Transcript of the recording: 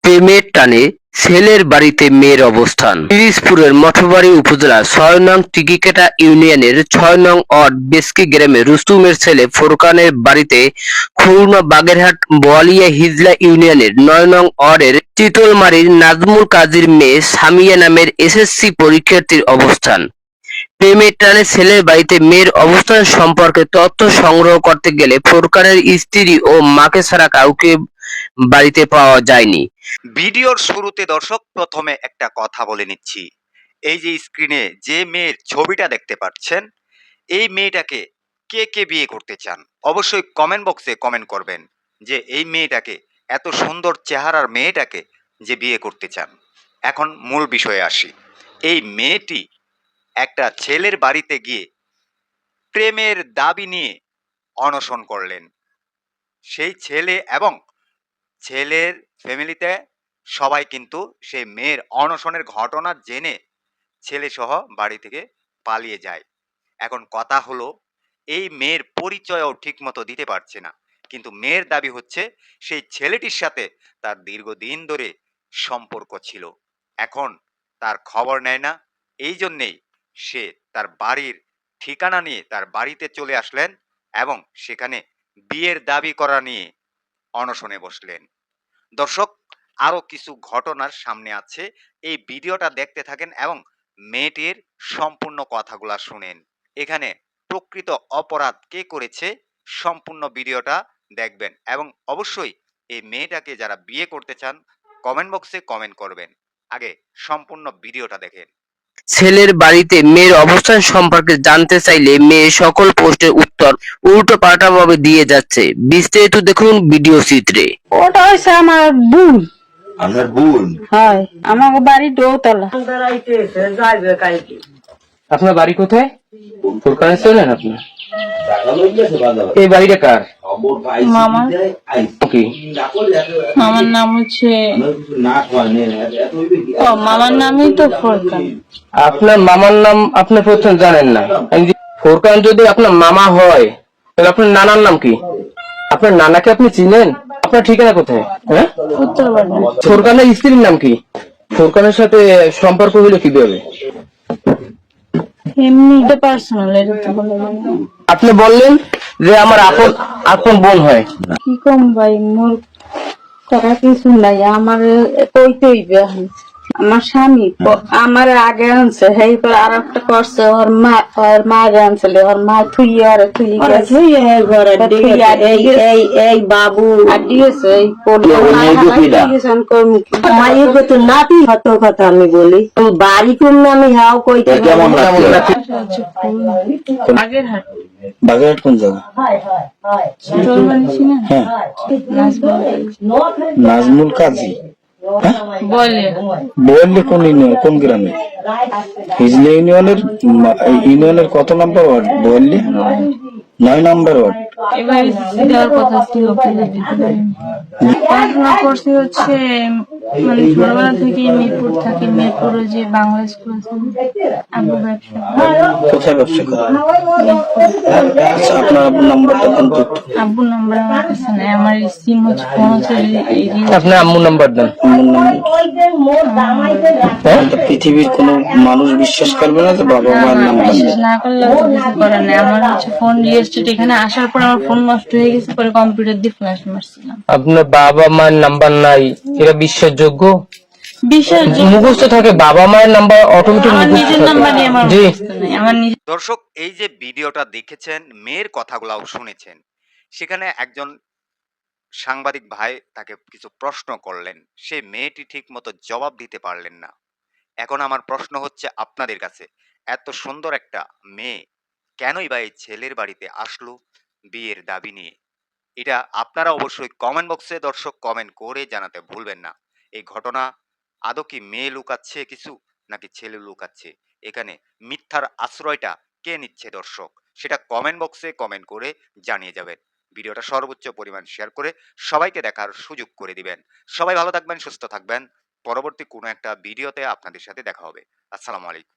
প্রেমের টানে ছেলের বাড়িতে মেয়ের অবস্থান। পিরোজপুরের মঠবাড়ি উপজেলার ৬ নং টিকিকাটা ইউনিয়নের ৬ নং ওয়ার্ড বেসকি গ্রামে রুস্তুমের ছেলে ফোরকানের বাড়িতে খুলনা বাগেরহাট বোয়ালিয়া হিজলা ইউনিয়নের ৯ নং ওয়ার্ডের চিতলমারীর নাজমুল কাজীর মেয়ে সামিয়া নামের এসএসসি পরীক্ষার্থীর অবস্থান। প্রেমের টানে ছেলের বাড়িতে মেয়ের অবস্থান সম্পর্কে তথ্য সংগ্রহ করতে গেলে ফোরকানের স্ত্রী ও মাকে ছাড়া কাউকে বাড়িতে পাওয়া যায়নি। ভিডিওর শুরুতে দর্শক প্রথমে একটা কথা বলে নিচ্ছি। এই যে স্ক্রিনে যে মেয়ের ছবিটা দেখতে পাচ্ছেন, এই মেয়েটাকে কে কে বিয়ে করতে চান অবশ্যই কমেন্ট বক্সে কমেন্ট করবেন যে এই মেয়েটাকে, এত সুন্দর চেহারার মেয়েটাকে যে বিয়ে করতে চান। এখন মূল বিষয়ে আসি। এই মেয়েটি একটা ছেলের বাড়িতে গিয়ে প্রেমের দাবি নিয়ে অনশন করলেন। সেই ছেলে এবং ছেলের ফ্যামিলিতে সবাই কিন্তু সেই মেয়ের অনশনের ঘটনা জেনে ছেলে সহ বাড়ি থেকে পালিয়ে যায়। এখন কথা হলো, এই মেয়ের পরিচয়ও ঠিক মতো দিতে পারছে না, কিন্তু মেয়ের দাবি হচ্ছে সেই ছেলেটির সাথে তার দীর্ঘদিন ধরে সম্পর্ক ছিল। এখন তার খবর নেয় না, এই জন্যেই সে তার বাড়ির ঠিকানা নিয়ে তার বাড়িতে চলে আসলেন এবং সেখানে বিয়ের দাবি করা নিয়ে অনশনে বসলেন। দর্শক, আরো কিছু ঘটনার সামনে আছে, এই ভিডিওটা দেখতে থাকেন এবং মেয়েটির সম্পূর্ণ কথাগুলা শুনেন। এখানে প্রকৃত অপরাধ কে করেছে সম্পূর্ণ ভিডিওটা দেখবেন এবং অবশ্যই এই মেয়েটাকে যারা বিয়ে করতে চান কমেন্ট বক্সে কমেন্ট করবেন। আগে সম্পূর্ণ ভিডিওটা দেখেন। ছেলের বাড়িতে মেয়ের অবস্থান সম্পর্কে জানতে চাইলে মেয়ে সকল প্রশ্নের উত্তর উল্টো পাল্টা ভাবে দিয়ে যাচ্ছে। বিস্তারিত দেখুন ভিডিও চিত্রে। ওটা হচ্ছে আমার বোন। আপনার বোন? হয়, আমার বাড়ি দোতলা। আপনার বাড়ি কোথায়? ফোরকানে ছিলেন আপনার? এই বাড়িটা কার? মামা। কি মামার নাম হচ্ছে, মামার নামই তো ফোরকান। আপনার মামার নাম আপনি প্রথম জানেন না? ফোরকান যদি আপনার মামা হয় তাহলে আপনার নানার নাম কি? আপনার নানাকে আপনি চিনেন? আপনার ঠিকানা কোথায়? হ্যাঁ, উত্তরপাড়া। ফোরকানের স্ত্রীর নাম কি? ফোরকানের সাথে সম্পর্ক হলো কিভাবে? এমনি পার্সোনাল, এটা তো বলা যাবে না। আপনি বললেন যে আমার আপন আপন বোন হয়। কি কম ভাই, মোর টাকা কিছু নাই, আমার কইতে হইবে এখন। আমার স্বামী আমার আগে আনছে, সেই পর আর একটা করছে, ওর মা আগে আনছিল, ওর মা থুই আর থুই গেছে এই বাবু আর দিয়েছে এই মায়ের কত নাতি হত কথা আমি বলি, বাড়ি কোন নামে হাও কইতে বাগেরহাট। বাগেরহাট কোন জায়গা? হ্যাঁ, নাজমুল কাজী। বললে কোন ইউনিয়ন, কোন গ্রামে? হিজলা ইউনিয়নের কত নাম্বার ওয়ার্ড বললে? ৯ নাম্বার ওয়ার্ড। এবার দেওয়ার কথা ছিল, পড়াশোনা করছি হচ্ছে মানে ছোটবেলা থেকে মিরপুর থাকি, মিরপুরে যে বাংলা স্কুল আছে, আব্বু ব্যবসা। কোথায় ব্যবসা করেন? আচ্ছা, আপনার আব্বুর নাম্বারটা কোন? আব্বুর নাম্বার আমার কাছে নাই, আমার সিম হচ্ছে ফোন হচ্ছে। আপনার আম্মুর নাম্বার দেন। পৃথিবীর কোন মানুষ বিশ্বাস করবে না যে বাবা মায়ের নাম্বার বিশ্বাস না করলে কিছু করার নেই। আমার হচ্ছে ফোন রিস্টার্ট, এখানে আসার পর আমার ফোন নষ্ট হয়ে গেছে, পরে কম্পিউটার দিয়ে ফ্ল্যাশ মারছিলাম। আপনার বাবা মায়ের নাম্বার নাই, এটা বিশ্বাসযোগ্য? মুখস্থ থাকে, বাবা মায়ের নাম্বার অটোমেটিক মুখস্থ থাকে। জি দর্শক, এই যে ভিডিওটা দেখেছেন, মেয়ের কথাগুলাও শুনেছেন, সেখানে একজন সাংবাদিক ভাই তাকে কিছু প্রশ্ন করলেন, সে মেয়েটি ঠিক মতো জবাব দিতে পারলেন না। এখন আমার প্রশ্ন হচ্ছে আপনাদের কাছে, এত সুন্দর একটা মেয়ে কেনই বা এই ছেলের বাড়িতে আসলো বিয়ের দাবি নিয়ে? এটা আপনারা অবশ্যই কমেন্ট বক্সে দর্শক কমেন্ট করে জানাতে ভুলবেন না। এই ঘটনা আদৌ কি মেয়ে লুকাচ্ছে কিছু নাকি ছেলে লুকাচ্ছে? এখানে মিথ্যার আশ্রয়টা কে নিচ্ছে দর্শক, সেটা কমেন্ট বক্সে কমেন্ট করে জানিয়ে যাবেন। ভিডিওটা সর্বোচ্চ পরিমাণ শেয়ার করে সবাইকে দেখার সুযোগ করে দিবেন। সবাই ভালো থাকবেন, সুস্থ থাকবেন। পরবর্তী কোনো একটা ভিডিওতে আপনাদের সাথে দেখা হবে। আসসালামু আলাইকুম।